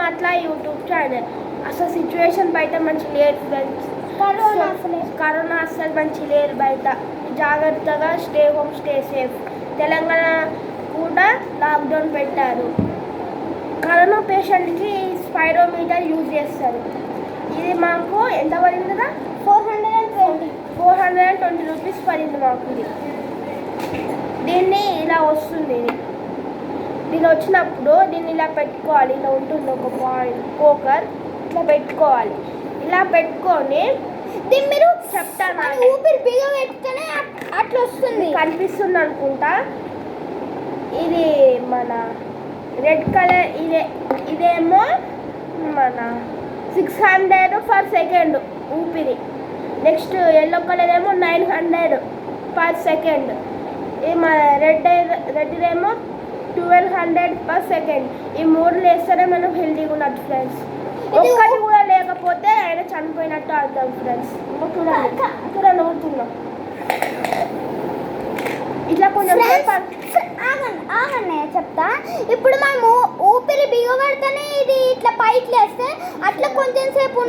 అట్లా YouTube channel. అసలు situation బయట మంచి లేదు ఫ్రెండ్స్. కరోనా అసలు మంచి లేదు బయట. జాగ్రత్తగా stay home, stay safe. Telangana కూడా లాక్డౌన్ పెట్టారు. కరోనా పేషెంట్కి స్పైరోమీటర్ యూజ్ చేస్తారు. ఇది మాకు ఎంత పడింది కదా? 420 రూపీస్ పడింది మాకు. ఇది దీన్ని ఇలా వస్తుంది. దీని వచ్చినప్పుడు దీన్ని ఇలా పెట్టుకోవాలి. ఇలా ఉంటుంది ఒక పాయింట్ కోకర్, ఇట్లా పెట్టుకోవాలి. ఇలా పెట్టుకొని దీన్ని మీరు చెప్తాను, ఊపిరి బిగబెట్టుకునే అట్లా వస్తుంది. కనిపిస్తుంది అనుకుంటా. ఇది మన రెడ్ కలర్, ఇదేమో మన 600 పర్ సెకండ్ ఊపిరి. నెక్స్ట్ ఎల్లో కలర్ ఏమో 900 పర్ సెకండ్. ఇది మన రెడ్దేమో 1200 పర్ సెకండ్. ఈ 3 వేస్తేనే మనం హెల్తీగా ఉన్నట్టు ఫ్రెండ్స్. ఒక్కటి కూడా లేకపోతే ఆయన చనిపోయినట్టు అర్థం ఫ్రెండ్స్. చూడండి ఊరుతున్నాం ఇట్లా కొంచెం ఆగండి చెప్తా. ఇప్పుడు మనము ఊపిరి బిగబడితేనే ఇది ఇట్లా పైకి లేస్తే అట్లా కొంచెం సేపు